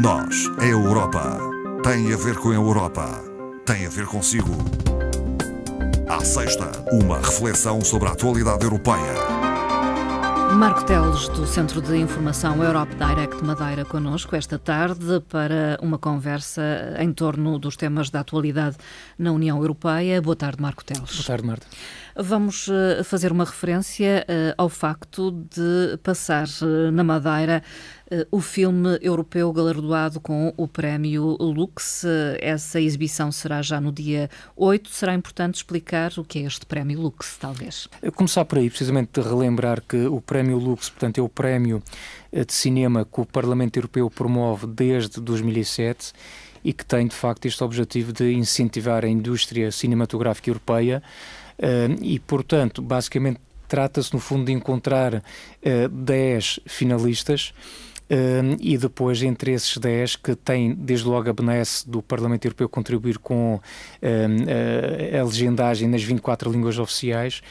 Nós, a Europa, tem a ver com a Europa, tem a ver consigo. À sexta, uma reflexão sobre a atualidade europeia. Marco Teles, do Centro de Informação Europe Direct Madeira, connosco esta tarde para uma conversa em torno dos temas da atualidade na União Europeia. Boa tarde, Marco Teles. Boa tarde, Marta. Vamos fazer uma referência ao facto de passar na Madeira o filme europeu galardoado com o prémio Lux. Essa exibição será já no dia 8. Será importante explicar o que é este prémio Lux, talvez. Começar por aí, precisamente de relembrar que o prémio Lux, portanto, é o prémio de cinema que o Parlamento Europeu promove desde 2007 e que tem, de facto, este objetivo de incentivar a indústria cinematográfica europeia e, portanto, basicamente trata-se, no fundo, de encontrar 10 finalistas e depois, entre esses 10, que têm desde logo a benesse do Parlamento Europeu contribuir com a legendagem nas 24 línguas oficiais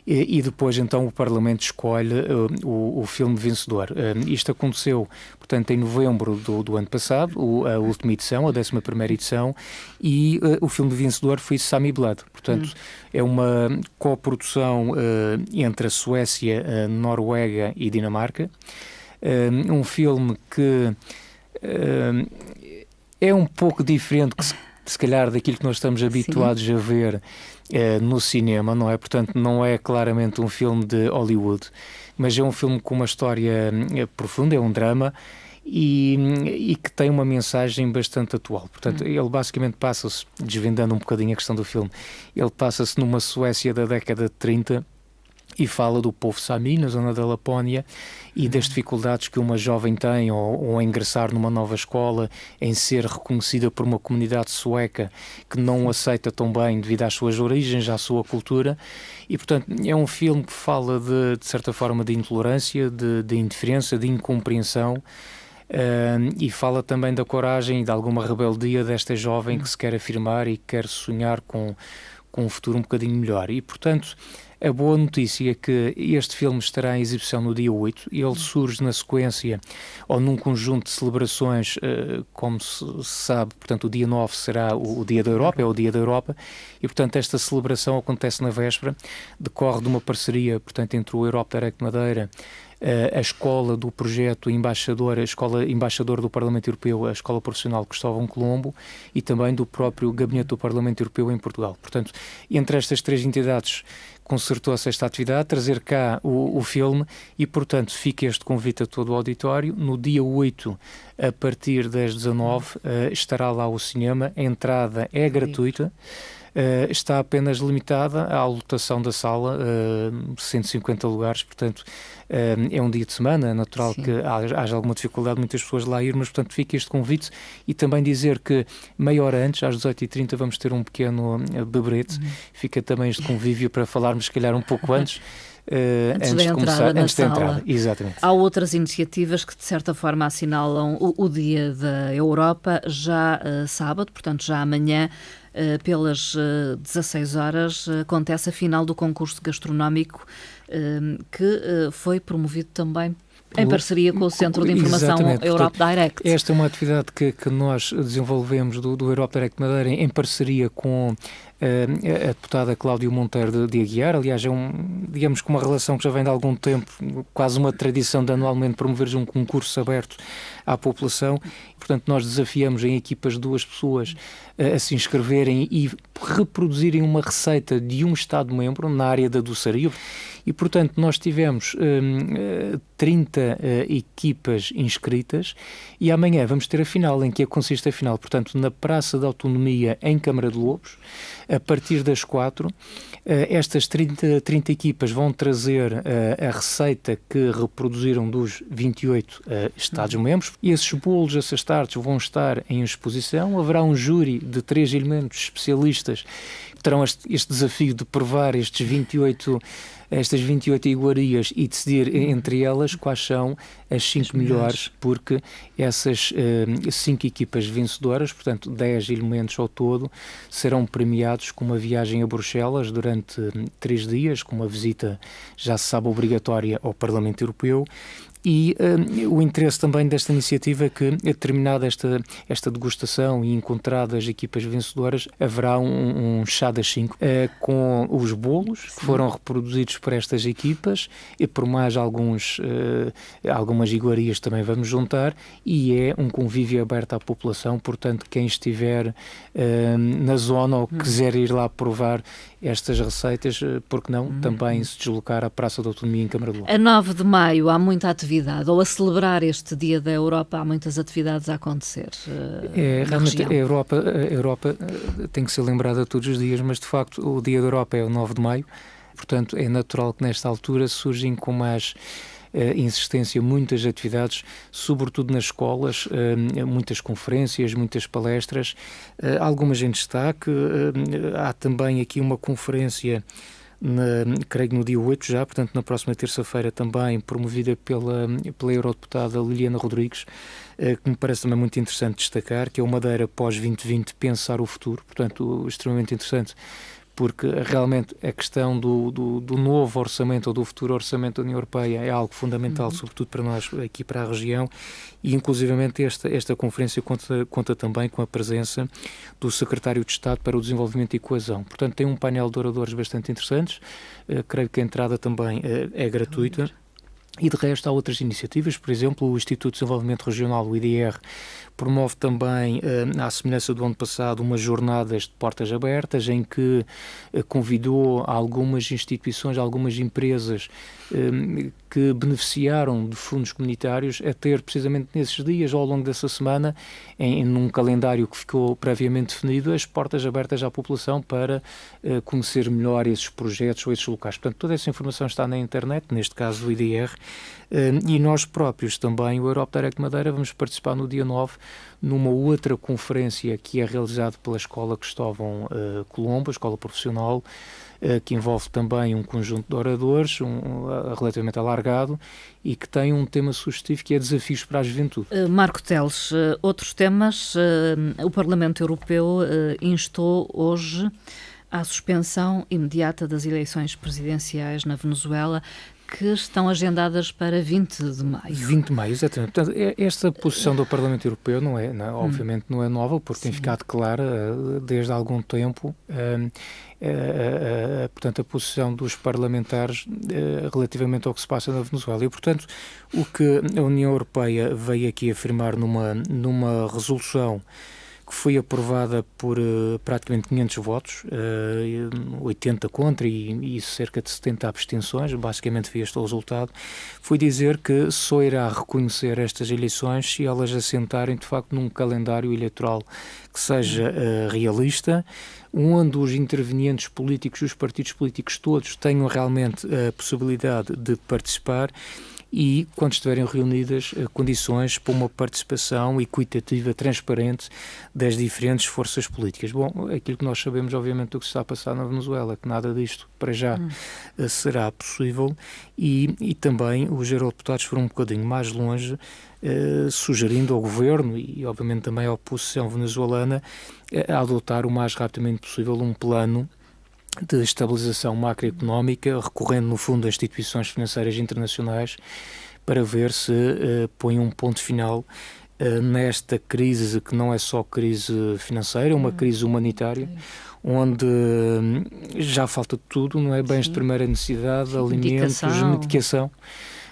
e depois então o Parlamento escolhe o filme vencedor. Isto aconteceu, portanto, em novembro do ano passado, a última edição, a 11ª edição, e o filme vencedor foi Sami Blood. Portanto, é uma coprodução entre a Suécia, a Noruega e Dinamarca. Um filme que é um pouco diferente que se calhar daquilo que nós estamos habituados a ver no cinema, não é? Portanto, não é claramente um filme de Hollywood, mas é um filme com uma história profunda, é um drama e que tem uma mensagem bastante atual. Portanto, ele basicamente passa-se, desvendando um bocadinho a questão do filme, ele passa-se numa Suécia da década de 30 e fala do povo Sami, na zona da Lapónia, e das dificuldades que uma jovem tem ao ingressar numa nova escola, em ser reconhecida por uma comunidade sueca que não o aceita tão bem devido às suas origens, à sua cultura. E, portanto, é um filme que fala de certa forma, de intolerância, de indiferença, de incompreensão, e fala também da coragem e de alguma rebeldia desta jovem que se quer afirmar e quer sonhar com um futuro um bocadinho melhor. E, portanto, a boa notícia é que este filme estará em exibição no dia 8 e ele surge na sequência ou num conjunto de celebrações, como se sabe, portanto o dia 9 será o Dia da Europa, é o Dia da Europa, e portanto esta celebração acontece na véspera, decorre de uma parceria, portanto, entre o Europe Direct Madeira, a escola do projeto Embaixador, a escola embaixador do Parlamento Europeu, a Escola Profissional Cristóvão Colombo e também do próprio Gabinete do Parlamento Europeu em Portugal. Portanto, entre estas três entidades concertou-se esta atividade, trazer cá o filme e, portanto, fica este convite a todo o auditório. No dia 8, a partir das 19, estará lá o cinema, a entrada é gratuita. Está apenas limitada à lotação da sala, 150 lugares, portanto é um dia de semana, é natural que haja alguma dificuldade de muitas pessoas lá ir, mas portanto fica este convite e também dizer que meia hora antes, às 18h30, vamos ter um pequeno beberete, fica também este convívio para falarmos se calhar um pouco antes. Antes da entrada. Exatamente. Há outras iniciativas que de certa forma assinalam o Dia da Europa já sábado, portanto já amanhã, pelas 16 horas, acontece a final do concurso gastronómico que foi promovido também em parceria com o Centro de Informação Europe Direct. Esta é uma atividade que nós desenvolvemos do Europe Direct Madeira em parceria com a deputada Cláudia Monteiro de Aguiar. Aliás, é digamos que uma relação que já vem de algum tempo, quase uma tradição de anualmente promover um concurso aberto à população. Portanto, nós desafiamos em equipas 2 pessoas a se inscreverem e reproduzirem uma receita de um Estado-membro na área da doçaria. E, portanto, nós tivemos 30 equipas inscritas e amanhã vamos ter a final, em que consiste a final, portanto, na Praça da Autonomia, em Câmara de Lobos, a partir das 4. Estas 30 equipas vão trazer a receita que reproduziram dos 28 Estados-membros. E esses bolos, essas tartes, vão estar em exposição. Haverá um júri de 3 elementos especialistas que terão este desafio de provar estas 28 iguarias e decidir entre elas quais são as 5 melhores, porque essas 5 equipas vencedoras, portanto 10 elementos ao todo, serão premiados com uma viagem a Bruxelas durante 3 dias, com uma visita, já se sabe, obrigatória ao Parlamento Europeu E o interesse também desta iniciativa é que, terminada esta degustação e encontradas as equipas vencedoras, haverá um chá das 5 com os bolos que foram reproduzidos por estas equipas e por mais algumas iguarias também vamos juntar, e é um convívio aberto à população, portanto quem estiver na zona ou quiser ir lá provar estas receitas, porque não, também se deslocar à Praça da Autonomia em Câmara de Lourdes. A 9 de maio há muita atividade, ou a celebrar este Dia da Europa há muitas atividades a acontecer. Realmente a Europa tem que ser lembrada todos os dias, mas de facto o Dia da Europa é o 9 de maio, portanto é natural que nesta altura surgem com mais insistência muitas atividades, sobretudo nas escolas, muitas conferências, muitas palestras, algumas em destaque. Há também aqui uma conferência, creio que no dia 8 já, portanto na próxima terça-feira, também promovida pela eurodeputada Liliana Rodrigues, que me parece também muito interessante destacar, que é o Madeira pós-2020, pensar o futuro, portanto extremamente interessante, porque realmente a questão do novo orçamento ou do futuro orçamento da União Europeia é algo fundamental, sobretudo para nós aqui para a região, e inclusivamente esta conferência conta também com a presença do Secretário de Estado para o Desenvolvimento e Coesão. Portanto, tem um painel de oradores bastante interessantes, creio que a entrada também é gratuita. E de resto há outras iniciativas, por exemplo, o Instituto de Desenvolvimento Regional, o IDR, promove também, à semelhança do ano passado, umas jornadas de portas abertas em que convidou algumas instituições, algumas empresas que beneficiaram de fundos comunitários a ter precisamente nesses dias, ou ao longo dessa semana, num calendário que ficou previamente definido, as portas abertas à população para conhecer melhor esses projetos ou esses locais. Portanto, toda essa informação está na internet, neste caso do IDR, e nós próprios também, o Europe Direct Madeira, vamos participar no dia 9 numa outra conferência que é realizada pela Escola Cristóvão Colombo, a Escola Profissional, que envolve também um conjunto de oradores, relativamente alargado, e que tem um tema sugestivo que é desafios para a juventude. Marco Teles, outros temas. O Parlamento Europeu instou hoje à suspensão imediata das eleições presidenciais na Venezuela, que estão agendadas para 20 de maio. 20 de maio, exatamente. Portanto, esta posição do Parlamento Europeu obviamente não é nova, porque tem ficado clara desde há algum tempo, portanto, a posição dos parlamentares relativamente ao que se passa na Venezuela. E, portanto, o que a União Europeia veio aqui afirmar numa resolução que foi aprovada por praticamente 500 votos, 80 contra e cerca de 70 abstenções, basicamente foi este o resultado, foi dizer que só irá reconhecer estas eleições se elas assentarem, de facto, num calendário eleitoral que seja realista, onde os intervenientes políticos e os partidos políticos todos tenham realmente a possibilidade de participar, e, quando estiverem reunidas, condições para uma participação equitativa, transparente das diferentes forças políticas. Bom, aquilo que nós sabemos, obviamente, do que se está a passar na Venezuela, que nada disto, para já, será possível, e também os eurodeputados foram um bocadinho mais longe, sugerindo ao governo e, obviamente, também à oposição venezuelana a adotar o mais rapidamente possível um plano de estabilização macroeconómica, recorrendo no fundo a instituições financeiras internacionais, para ver se põe um ponto final nesta crise, que não é só crise financeira, é uma crise humanitária, onde já falta tudo, não é? Bens de primeira necessidade, alimentos, medicação.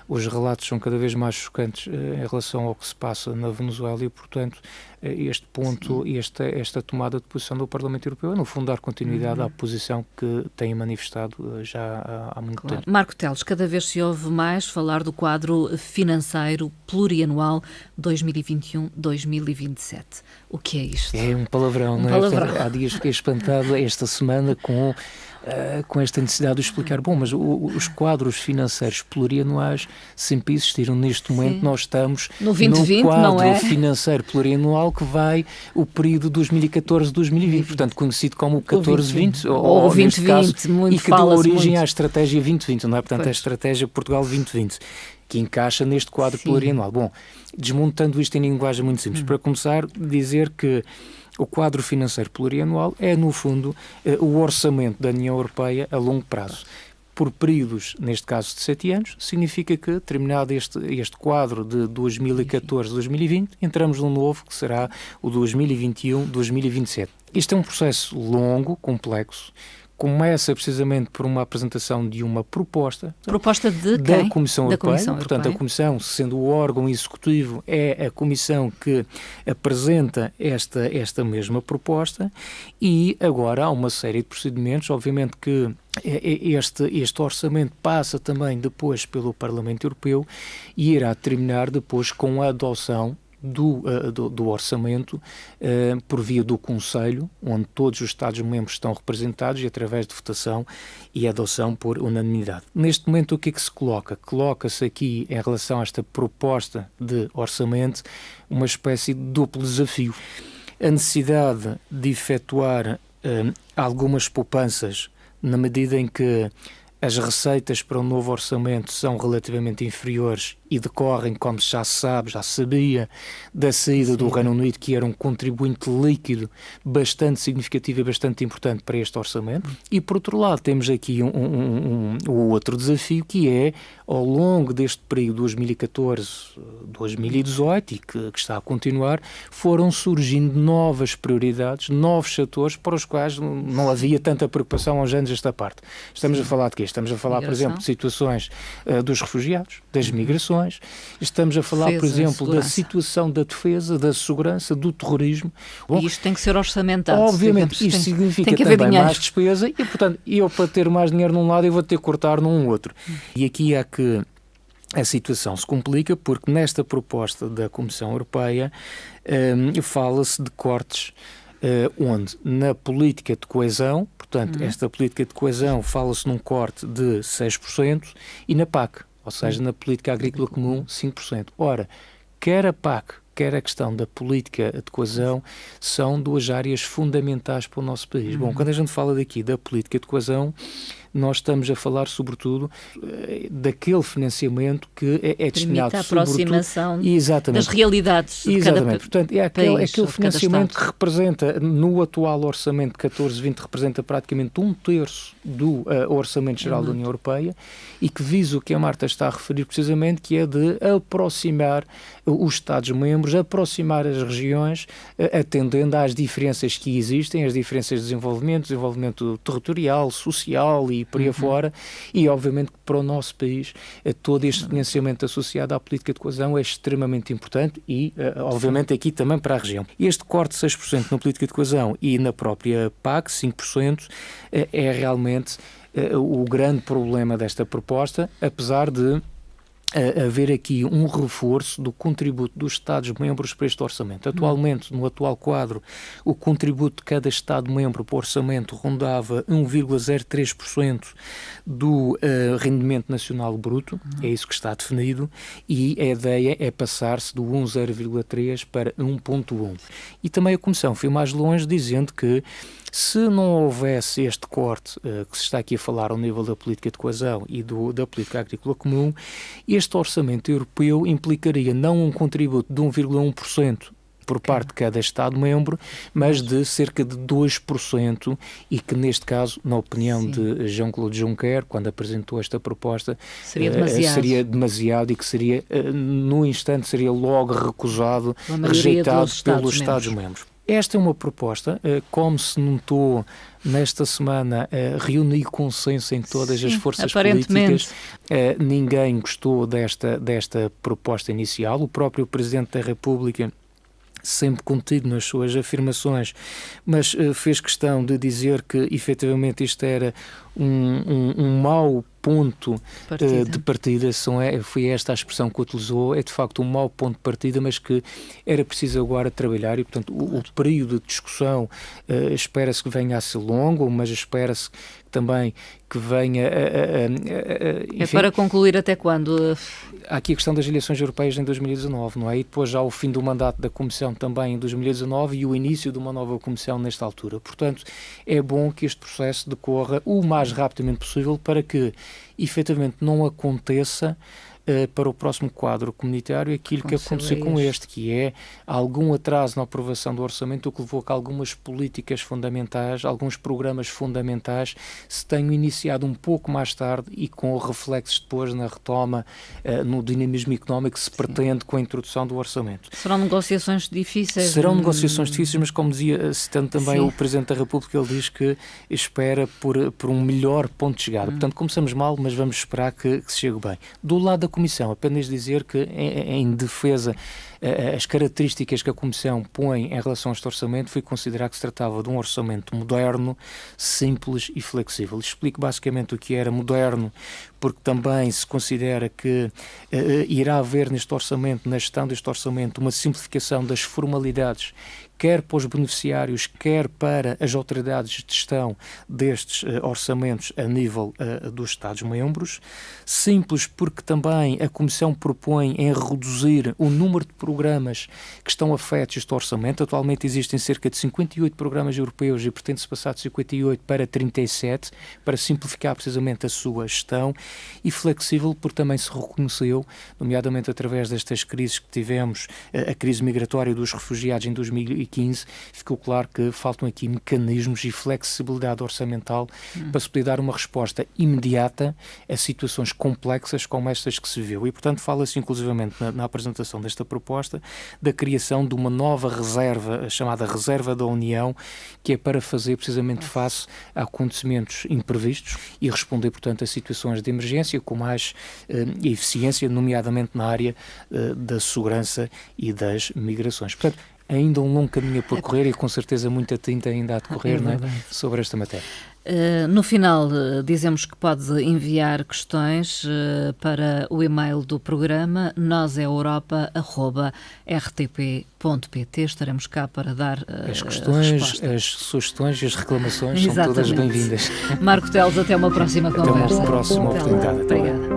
Os relatos são cada vez mais chocantes em relação ao que se passa na Venezuela e, portanto, este ponto e esta tomada de posição do Parlamento Europeu é, no fundo, dar continuidade à posição que tem manifestado já há muito tempo. Marco Teles, cada vez se ouve mais falar do quadro financeiro plurianual 2021-2027. O que é isto? É um palavrão, não é? Portanto, há dias fiquei espantado esta semana com esta necessidade de explicar, mas os quadros financeiros plurianuais sempre existiram. Neste momento nós estamos no 2020, quadro não é? financeiro plurianual que vai o período 2014-2020, portanto conhecido como o 14-20 ou 2020, muito, e que deu origem à estratégia 2020, não é? Portanto, a estratégia Portugal 2020, que encaixa neste quadro plurianual. Bom, desmontando isto em linguagem muito simples, para começar, dizer que o quadro financeiro plurianual é, no fundo, o orçamento da União Europeia a longo prazo. por períodos, neste caso de 7 anos, significa que, terminado este quadro de 2014-2020, entramos num novo que será o 2021-2027. Isto é um processo longo, complexo. Começa precisamente por uma apresentação de uma proposta. Proposta de quem? Da Comissão Europeia. Portanto, a Comissão, sendo o órgão executivo, é a Comissão que apresenta esta mesma proposta, e agora há uma série de procedimentos. Obviamente que este orçamento passa também depois pelo Parlamento Europeu e irá terminar depois com a adoção do orçamento por via do Conselho, onde todos os Estados-membros estão representados, e através de votação e adoção por unanimidade. Neste momento, o que é que se coloca? Coloca-se aqui, em relação a esta proposta de orçamento, uma espécie de duplo desafio. A necessidade de efetuar algumas poupanças, na medida em que as receitas para o novo orçamento são relativamente inferiores e decorrem, como já se sabe, já sabia, da saída do Reino Unido, que era um contribuinte líquido bastante significativo e bastante importante para este orçamento. E, por outro lado, temos aqui o outro desafio, que é, ao longo deste período 2014-2018, e que está a continuar, foram surgindo novas prioridades, novos setores para os quais não havia tanta preocupação há uns anos esta parte. Estamos a falar de quê? Estamos a falar, por exemplo, de situações dos refugiados, das migrações. Estamos a falar, por exemplo, da situação da defesa, da segurança, do terrorismo. Bom, e isto tem que ser orçamentado. Obviamente, isto significa também mais despesa, e, portanto, eu, para ter mais dinheiro num lado, eu vou ter que cortar num outro. E aqui é que a situação se complica, porque nesta proposta da Comissão Europeia fala-se de cortes onde na política de coesão, portanto, esta política de coesão, fala-se num corte de 6%, e na PAC, ou seja, na política agrícola comum, 5%. Ora, quer a PAC, quer a questão da política de coesão, são duas áreas fundamentais para o nosso país. Bom, quando a gente fala daqui da política de coesão, nós estamos a falar, sobretudo, daquele financiamento que é destinado, a aproximação das realidades de cada país. Portanto, é aquele financiamento que representa, no atual orçamento de 14-20, representa praticamente 1/3 do orçamento geral da União Europeia, e que visa o que a Marta está a referir precisamente, que é de aproximar os Estados-membros, aproximar as regiões, atendendo às diferenças que existem, as diferenças de desenvolvimento territorial, social e por aí afora, e obviamente que para o nosso país todo este financiamento associado à política de coesão é extremamente importante, e obviamente aqui também para a região. Este corte de 6% na política de coesão e na própria PAC, 5%, é realmente o grande problema desta proposta, apesar de haver aqui um reforço do contributo dos Estados-membros para este orçamento. Atualmente, no atual quadro, o contributo de cada Estado-membro para o orçamento rondava 1,03% do rendimento nacional bruto, é isso que está definido, e a ideia é passar-se do 1,03 para 1,1. E também a Comissão foi mais longe, dizendo que, se não houvesse este corte que se está aqui a falar ao nível da política de coesão e da política agrícola comum, este orçamento europeu implicaria não um contributo de 1,1% por parte de cada Estado-membro, mas de cerca de 2%, e que, neste caso, na opinião de Jean-Claude Juncker, quando apresentou esta proposta, seria demasiado, e que seria, no instante, seria logo recusado, rejeitado pelos Estados-membros. Esta é uma proposta, como se notou nesta semana, reuniu consenso em todas as forças políticas. Ninguém gostou desta proposta inicial. O próprio Presidente da República, sempre contido nas suas afirmações, mas fez questão de dizer que, efetivamente, isto era um mau ponto de partida. Foi esta a expressão que utilizou. É de facto um mau ponto de partida, mas que era preciso agora trabalhar, e portanto o período de discussão espera-se que venha a ser longo, mas espera-se também que venha enfim, é para concluir até quando? Há aqui a questão das eleições europeias em 2019, não é? E depois já o fim do mandato da Comissão também em 2019 e o início de uma nova Comissão nesta altura. Portanto, é bom que este processo decorra o mais rapidamente possível, para que efetivamente não aconteça para o próximo quadro comunitário aquilo que aconteceu com este, que é algum atraso na aprovação do orçamento, o que levou a que algumas políticas fundamentais, alguns programas fundamentais se tenham iniciado um pouco mais tarde e com reflexos depois na retoma, no dinamismo económico que se pretende com a introdução do orçamento. Serão negociações difíceis? Serão negociações difíceis, mas como dizia, citando também o Presidente da República, ele diz que espera por um melhor ponto de chegada. Portanto, começamos mal, mas vamos esperar que se chegue bem. Do lado da Comissão, apenas dizer que em defesa as características que a Comissão põe em relação a este orçamento foi considerar que se tratava de um orçamento moderno, simples e flexível. Explico basicamente o que era moderno, porque também se considera que irá haver neste orçamento, na gestão deste orçamento, uma simplificação das formalidades, quer para os beneficiários, quer para as autoridades de gestão destes orçamentos a nível dos Estados-membros. Simples porque também a Comissão propõe em reduzir o número de programas que estão afetos a este orçamento. Atualmente existem cerca de 58 programas europeus e pretende-se passar de 58 para 37, para simplificar precisamente a sua gestão, e flexível porque também se reconheceu, nomeadamente através destas crises que tivemos, a crise migratória dos refugiados em 2015, ficou claro que faltam aqui mecanismos e flexibilidade orçamental para se poder dar uma resposta imediata a situações complexas como estas que se viu. E, portanto, fala-se inclusivamente na apresentação desta proposta da criação de uma nova reserva, chamada Reserva da União, que é para fazer precisamente face a acontecimentos imprevistos e responder, portanto, a situações de emergência com mais eficiência, nomeadamente na área da segurança e das migrações. Portanto, ainda um longo caminho a percorrer e com certeza muita tinta ainda a decorrer, não é, sobre esta matéria. No final, dizemos que pode enviar questões para o e-mail do programa noseuropa@rtp.pt. Estaremos cá para dar as questões, as sugestões e as reclamações são todas bem-vindas. Marco Teles, até uma próxima conversa. Até uma próxima oportunidade. Obrigada.